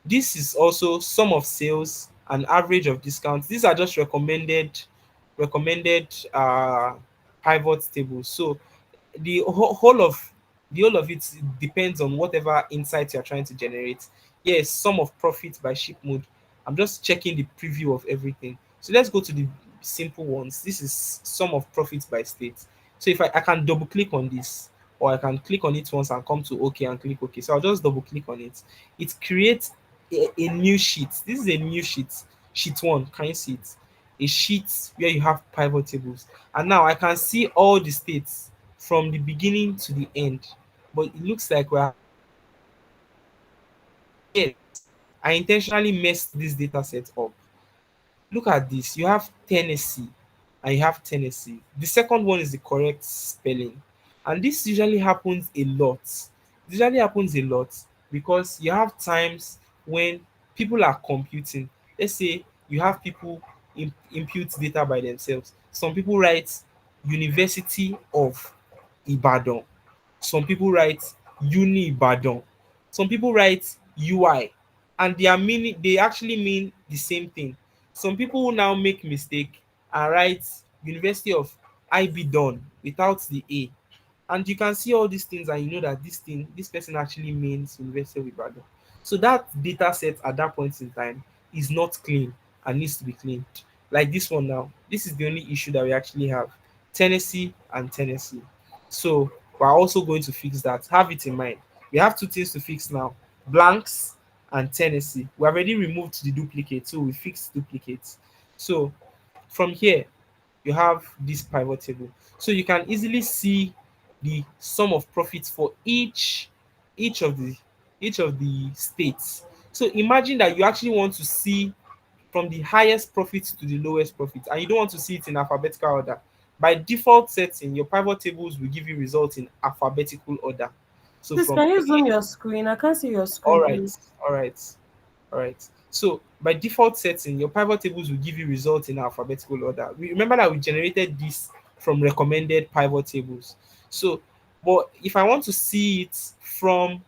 this is also sum of sales and average of discounts. These are just recommended pivot tables. So the whole of it depends on whatever insight you're trying to generate. Yes, sum of profit by ship mode. I'm just checking the preview of everything. So let's go to the simple ones. This is sum of profits by state. So if I can double click on this, or I can click on it once and come to OK and click OK. So I'll just double click on it. It creates a new sheet. This is a new sheet. Sheet one. Can you see it? A sheet where you have pivot tables. And now I can see all the states from the beginning to the end. But it looks like we're yet. I intentionally messed this data set up. Look at this. You have Tennessee and you have Tennessee. The second one is the correct spelling. And this usually happens a lot. It usually happens a lot because you have times when people are computing. Let's say you have people impute data by themselves. Some people write University of Ibadan. Some people write Uni Ibadan. Some people write UI, and they actually mean the same thing. Some people will now make mistake and write University of Ibadan without the A. And you can see all these things, and you know that this person actually means University of Ibadan. So that data set at that point in time is not clean and needs to be cleaned. Like this one now, this is the only issue that we actually have: Tennessee and Tennessee. So we're also going to fix that. Have it in mind. We have two things to fix now: blanks and Tennessee. We already removed the duplicate, so we fixed duplicates. So from here, you have this pivot table, so you can easily see the sum of profits for each of the states. So imagine that you actually want to see from the highest profit to the lowest profit, and you don't want to see it in alphabetical order. By default setting, your pivot tables will give you results in alphabetical order. So Please, from can you A, zoom your screen? I can't see your all screen, right, please. all right, all right. So by default setting, your pivot tables will give you results in alphabetical order. We remember that we generated this from recommended pivot tables. So, but if I want to see it from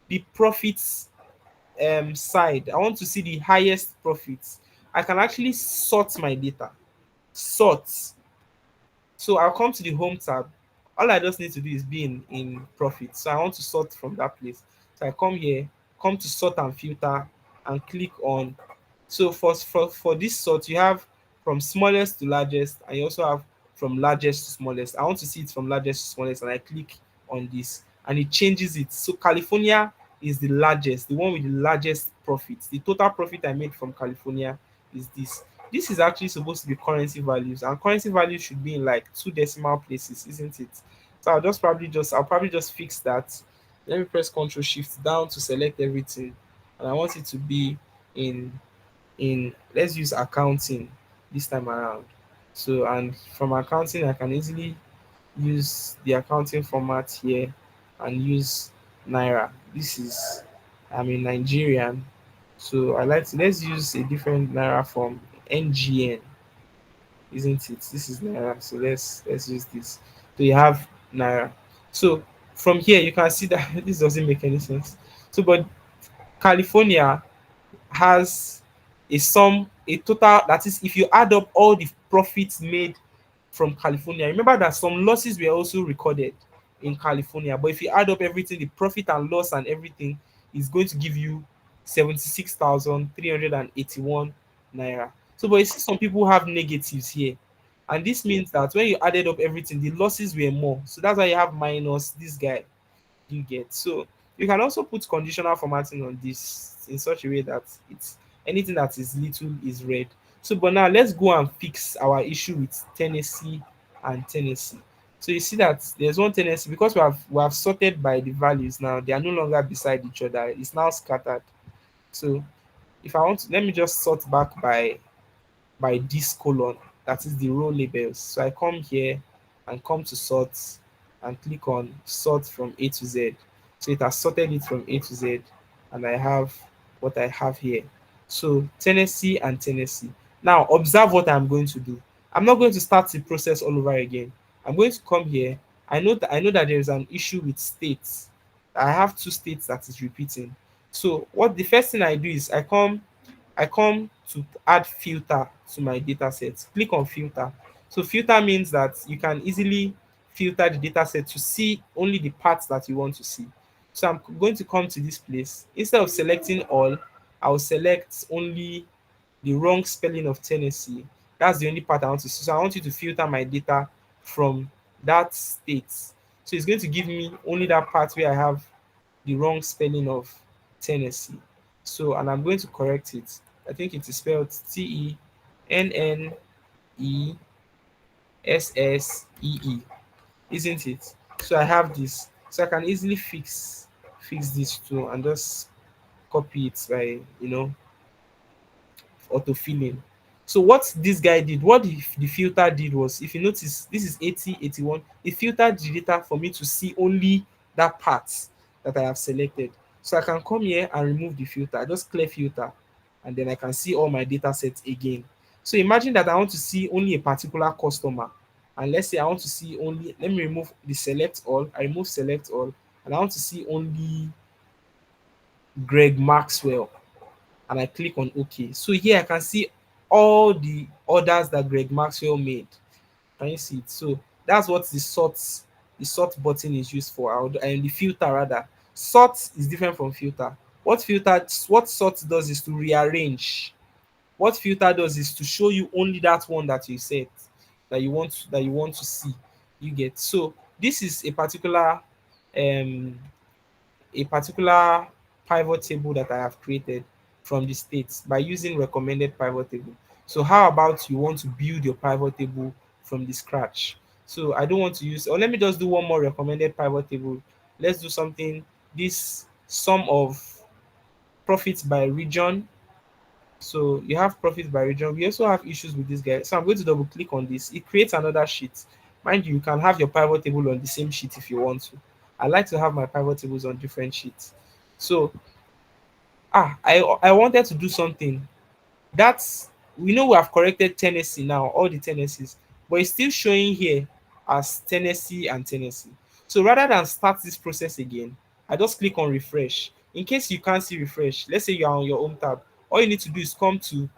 the profits side, I want to see the highest profits, I can actually sort my data. Sort. So I'll come to the home tab. All I just need to do is be in profit. So I want to sort from that place. So I come here, come to sort and filter, and click on. So for this sort, you have from smallest to largest, and you also have from largest to smallest. I want to see it from largest to smallest, and I click on this, and it changes it. So California is the largest, the one with the largest profits. The total profit I made from California is this. This is actually supposed to be currency values, and currency values should be in like two decimal places, isn't it? So I'll probably just fix that. Let me press Ctrl Shift down to select everything, and I want it to be in let's use accounting this time around. So, and from accounting, I can easily use the accounting format here and use Naira. This is, I'm a Nigerian, so I like to, let's use a different Naira form, NGN, isn't it? This is Naira, so let's use this. So you have Naira. So from here you can see that this doesn't make any sense. So but California has a total, that is, if you add up all the profits made from California, remember that some losses were also recorded in California, but if you add up everything, the profit and loss and everything is going to give you 76,381 naira. So but you see some people have negatives here, and this means that when you added up everything, the losses were more, so that's why you have minus this guy you get. So you can also put conditional formatting on this in such a way that it's anything that is little is red. So but now let's go and fix our issue with Tennessee and Tennessee. So you see that there's one Tennessee, because we have sorted by the values now, they are no longer beside each other. It's now scattered. So if I want to, let me just sort back by this colon, that is the row labels. So I come here and come to sort and click on sort from A to Z. So it has sorted it from A to Z, and I have what I have here. So Tennessee and Tennessee. Now observe what I'm going to do. I'm not going to start the process all over again. I'm going to come here. I know that there is an issue with states. I have two states that is repeating. So what the first thing I do is I come to add filter to my data set. Click on filter. So filter means that you can easily filter the data set to see only the parts that you want to see. So I'm going to come to this place. Instead of selecting all, I'll select only the wrong spelling of Tennessee. That's the only part I want to see. So I want you to filter my data from that state. So it's going to give me only that part where I have the wrong spelling of Tennessee. So, and I'm going to correct it. I think it is spelled Tennessee, isn't it? So I have this. So I can easily fix this too and just copy it by autofilling. So what this guy did, what the filter did was, if you notice, this is 80, 81. It filtered the data for me to see only that part that I have selected. So I can come here and remove the filter. I just clear filter, and then I can see all my data sets again. So imagine that I want to see only a particular customer. And let's say I want to see only, let me remove the select all. I remove select all, and I want to see only Greg Maxwell, and I click on OK. So here I can see all the orders that Greg Maxwell made. Can you see it? So that's what the sort the sort button is used for, and the filter rather. Sort is different from filter. What sort does is to rearrange. What filter does is to show you only that one that you set, that you want to see. You get. So this is um a particular pivot table that I have created from the states by using recommended pivot table. So how about you want to build your pivot table from the scratch? So I don't want to use, or let me just do one more recommended pivot table. Let's do something, this sum of profits by region. So you have profits by region. We also have issues with this guy. So I'm going to double click on this. It creates another sheet. Mind you, you can have your pivot table on the same sheet if you want to. I like to have my pivot tables on different sheets. So I wanted to do something. That's, we know we have corrected Tennessee now, all the Tennessees, but it's still showing here as Tennessee and Tennessee. So rather than start this process again, I just click on refresh. In case you can't see refresh, let's say you are on your home tab, all you need to do is come to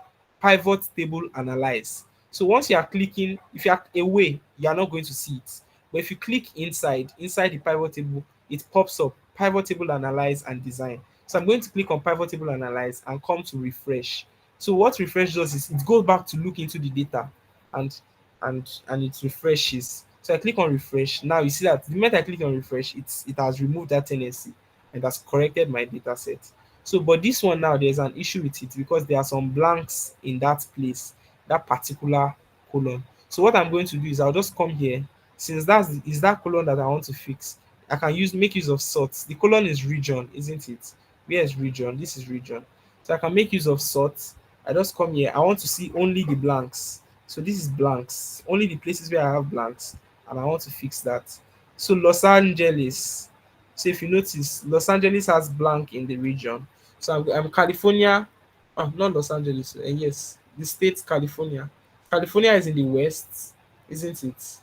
pivot table analyze. So once you are clicking, if you are away, you are not going to see it. But if you click inside the pivot table, it pops up pivot table analyze and design. So I'm going to click on pivot table analyze and come to refresh. So what refresh does is it goes back to look into the data, and and it refreshes. So I click on refresh. Now you see that the moment I click on refresh, it has removed that tendency and has corrected my data set. So but this one now there's an issue with it because there are some blanks in that place, that particular column. So what I'm going to do is I'll just come here. Since is that column that I want to fix, I can make use of sorts. The column is region, isn't it? Where is region? This is region. So I can make use of sorts. I just come here. I want to see only the blanks. So this is blanks, only the places where I have blanks, and I want to fix that. So Los Angeles. So if you notice, Los Angeles has blank in the region. So I'm California. Oh, not Los Angeles. Yes, the state California. California is in the west, isn't it?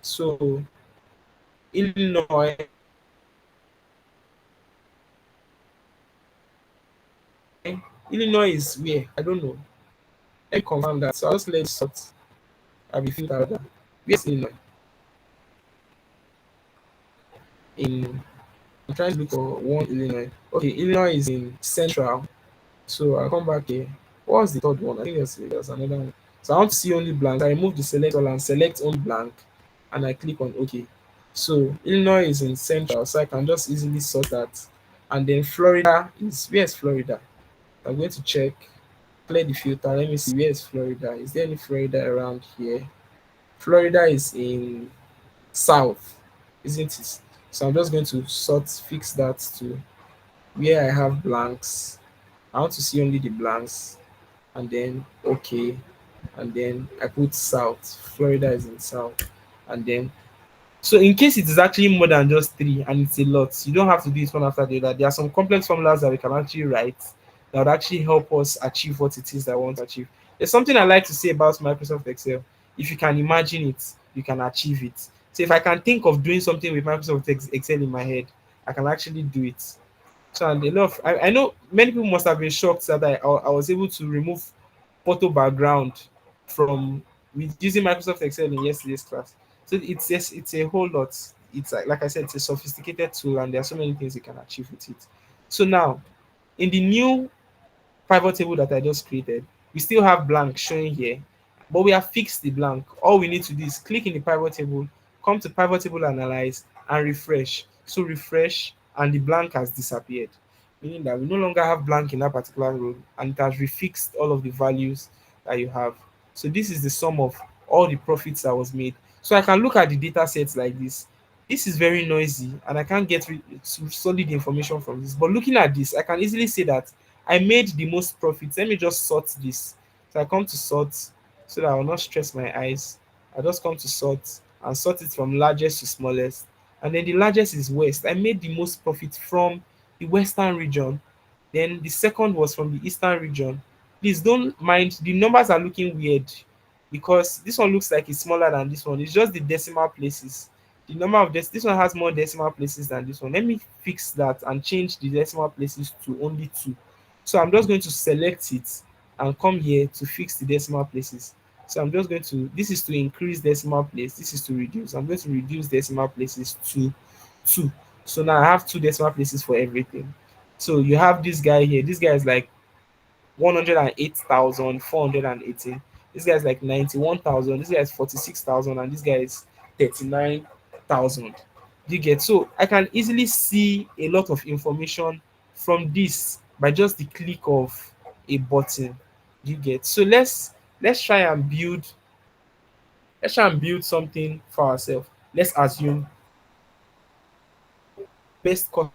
So Illinois. Illinois is where? I don't know. Let me confirm that. So I'll just let it sort. I'll be filtered. Where's Illinois? In I'm trying to look for one Illinois. Okay, Illinois is in Central. So I'll come back here. What was the third one? I think there's another one. So I want to see only blank. I remove the select all and select only blank, and I click on OK. So Illinois is in Central, so I can just easily sort that. And then Florida is, where's Florida? I'm going to check, clear the filter. Let me see, where is Florida? Is there any Florida around here? Florida is in South, isn't it? So I'm just going to fix that to where I have blanks. I want to see only the blanks, and then okay, and then I put South. Florida is in South, and then so in case it is actually more than just three and it's a lot, you don't have to do it one after the other. There are some complex formulas that we can actually write that would actually help us achieve what it is that we want to achieve. There's something I like to say about Microsoft Excel. If you can imagine it, you can achieve it. So if I can think of doing something with Microsoft Excel in my head, I can actually do it. So and a lot of, I know many people must have been shocked that I was able to remove photo background from with using Microsoft Excel in yesterday's class. So it's a whole lot. It's like I said, it's a sophisticated tool, and there are so many things you can achieve with it. So now, in the new pivot table that I just created, we still have blank showing here, but we have fixed the blank. All we need to do is click in the pivot table, come to pivot table analyze, and refresh. So refresh, and the blank has disappeared, meaning that we no longer have blank in that particular row, and it has refixed all of the values that you have. So this is the sum of all the profits that was made. So I can look at the data sets like this. This is very noisy, and I can't get solid information from this. But looking at this, I can easily say that I made the most profits. Let me just sort this. So I come to sort so that I will not stress my eyes. I just come to sort and sort it from largest to smallest. And then the largest is west. I made the most profit from the western region. Then the second was from the eastern region. Please don't mind, the numbers are looking weird because this one looks like it's smaller than this one. It's just the decimal places. The number of this one has more decimal places than this one. Let me fix that and change the decimal places to only 2. So I'm just going to select it and come here to fix the decimal places. So I'm just going to, this is to increase decimal place, this is to reduce. I'm going to reduce decimal places to 2. So now I have 2 decimal places for everything. So you have this guy here. This guy is like 108,418. This guy is like 91,000. This guy is 46,000, and this guy is 39,000. You get, so I can easily see a lot of information from this by just the click of a button. You get, so let's try and build, something for ourselves. Let's assume best cost